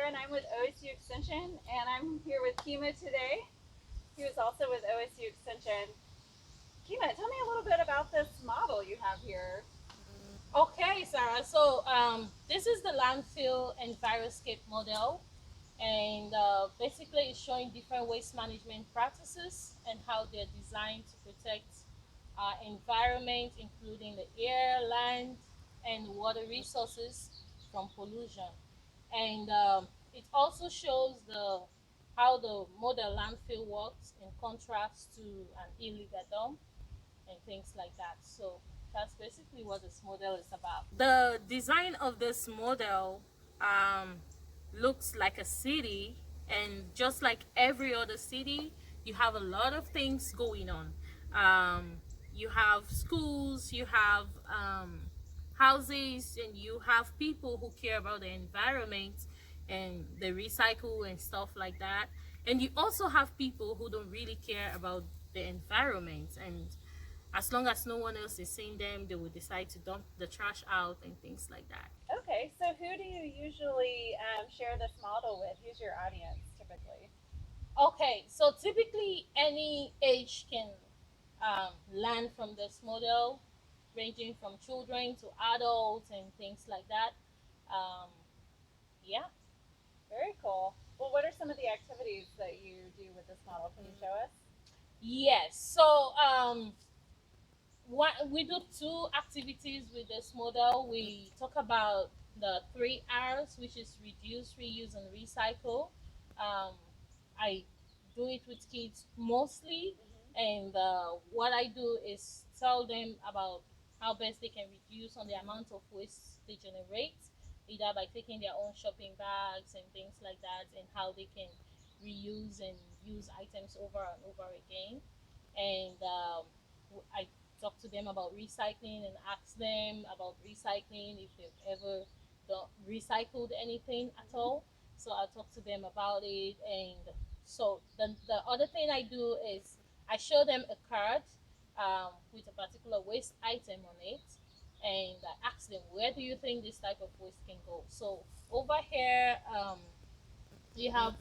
and I'm with OSU Extension, and I'm here with Keima today, who is also with OSU Extension. Keima, tell me a little bit about this model you have here. Okay, Sarah. So this is the Landfill Enviro-Scape model, and basically it's showing different waste management practices and how they're designed to protect our environment, including the air, land, and water resources from pollution. And it also shows the how the model landfill works in contrast to an illegal dump and things like that. So that's basically what this model is about. The design of this model um, looks like a city, and just like every other city, you have a lot of things going on. You have schools, you have houses, and you have people who care about the environment and the recycle and stuff like that. And you also have people who don't really care about the environment, and as long as no one else is seeing them, they will decide to dump the trash out and things like that. Okay, so who do you usually share this model with? Who's your audience typically? Okay, so typically any age can learn from this model, ranging from children to adults and things like that. Um, yeah. Very cool. Well, what are some of the activities that you do with this model? Can you show us? Yes. So what we do two activities with this model. We talk about the three R's, which is reduce, reuse, and recycle. Um, I do it with kids mostly, and what I do is tell them about how best they can reduce on the amount of waste they generate, either by taking their own shopping bags and things like that, and how they can reuse and use items over and over again. And I talk to them about recycling and ask them about recycling if they've ever recycled anything at all. So I talk to them about it. And so the other thing I do is I show them a card with a particular waste item on it, and I ask them, where do you think this type of waste can go? So over here, you have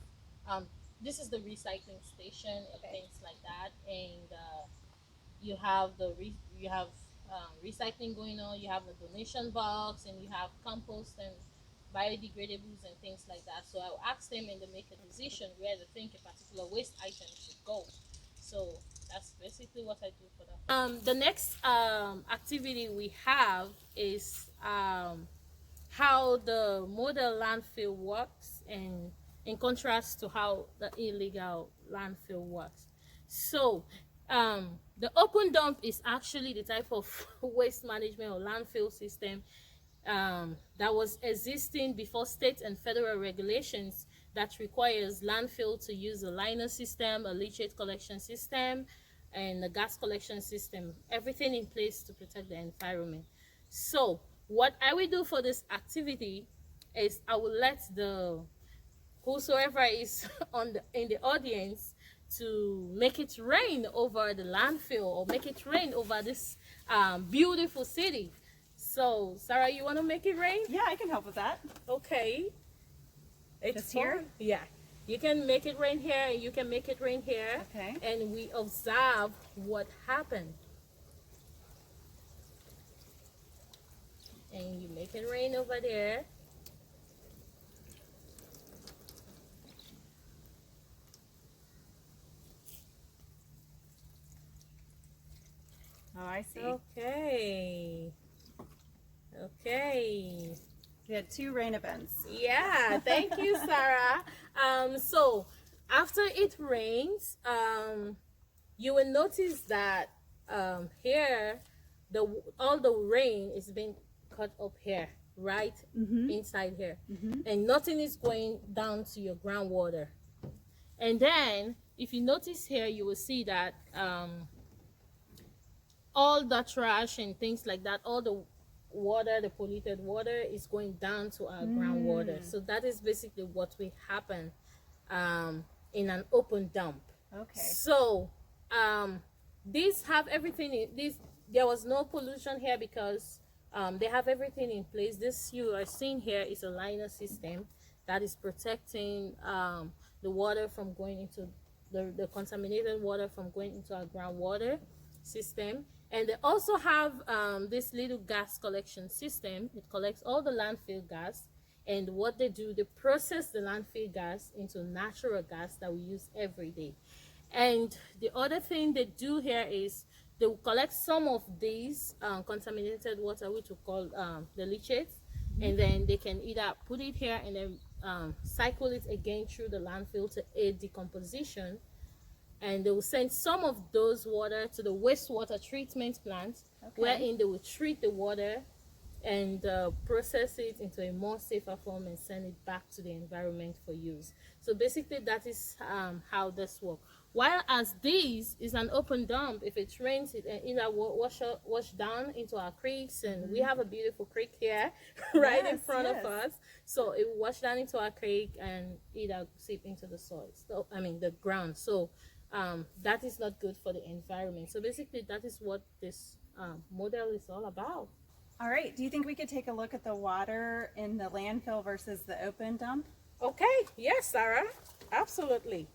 um, this is the recycling station and Okay. things like that, and you have you have recycling going on. You have the donation box, and you have compost and biodegradables and things like that. So I'll ask them, and they make a decision where they think a particular waste item should go. So that's basically what I do for them. The next activity we have is how the model landfill works, and in contrast to how the illegal landfill works. So the open dump is actually the type of waste management or landfill system that was existing before state and federal regulations that requires landfill to use a liner system, a leachate collection system, and a gas collection system, everything in place to protect the environment. So what I will do for this activity is I will let the whosoever is in the audience to make it rain over the landfill, or make it rain over this beautiful city. So Sarah, you want to make it rain? Yeah, I can help with that. Okay. It's Just here? fun. Yeah. You can make it rain here, and you can make it rain here. Okay. And we observe what happened. And you make it rain over there. Oh, I see. Okay. Okay. We had two rain events. Yeah, thank you, Sarah. So after it rains, you will notice that here, all the rain is being cut up here, right inside here, and nothing is going down to your groundwater. And then, if you notice here, you will see that all the trash and things like that, all the water, the polluted water, is going down to our groundwater. So that is basically what will happen in an open dump. Okay. So these have everything in this. There was no pollution here because they have everything in place. This you are seeing here is a liner system. that is protecting the water from going into the contaminated water from going into our groundwater system. And they also have this little gas collection system. It collects all the landfill gas, and what they do, they process the landfill gas into natural gas that we use every day. And the other thing they do here is they will collect some of these contaminated water, which we call the leachates, and then they can either put it here and then cycle it again through the landfill to aid decomposition. And they will send some of those water to the wastewater treatment plant, wherein they will treat the water and process it into a more safer form and send it back to the environment for use. So basically that is how this works. While as this is an open dump, if it rains, it either wash down into our creeks, and we have a beautiful creek here right in front of us. So it will wash down into our creek and either seep into the soil, so, I mean the ground. So that is not good for the environment. So basically that is what this model is all about. All right, do you think we could take a look at the water in the landfill versus the open dump? Okay, yes, Sarah, absolutely.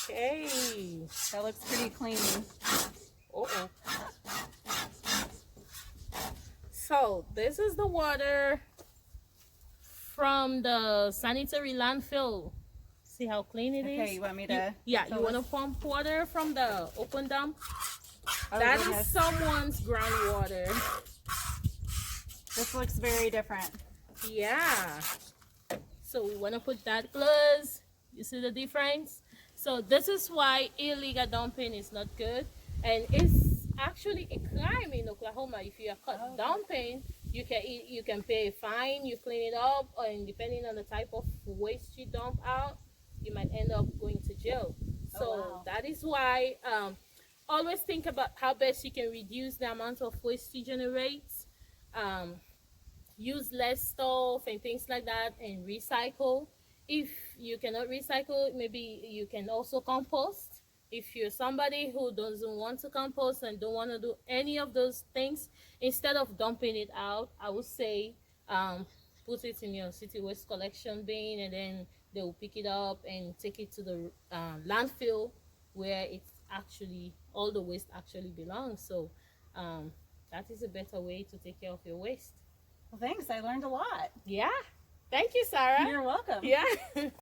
Okay. That looks pretty clean. Uh-oh. So this is the water from the sanitary landfill. See how clean it is? Okay, you want me to? You want to pump water from the open dump? Oh, that goodness. is someone's groundwater. This looks very different. Yeah. So we want to put that close. You see the difference? So this is why illegal dumping is not good, and it's actually a crime in Oklahoma. If you are caught dumping, you can pay a fine, you clean it up, and depending on the type of waste you dump out, you might end up going to jail. So that is why always think about how best you can reduce the amount of waste you generate. Use less stuff and things like that, and recycle. If you cannot recycle, maybe you can also compost. If you're somebody who doesn't want to compost and don't want to do any of those things, instead of dumping it out, I would say put it in your city waste collection bin, and then they will pick it up and take it to the landfill where it's actually all the waste actually belongs. So that is a better way to take care of your waste. Well, thanks. I learned a lot. Yeah. Thank you, Sarah. You're welcome. Yeah.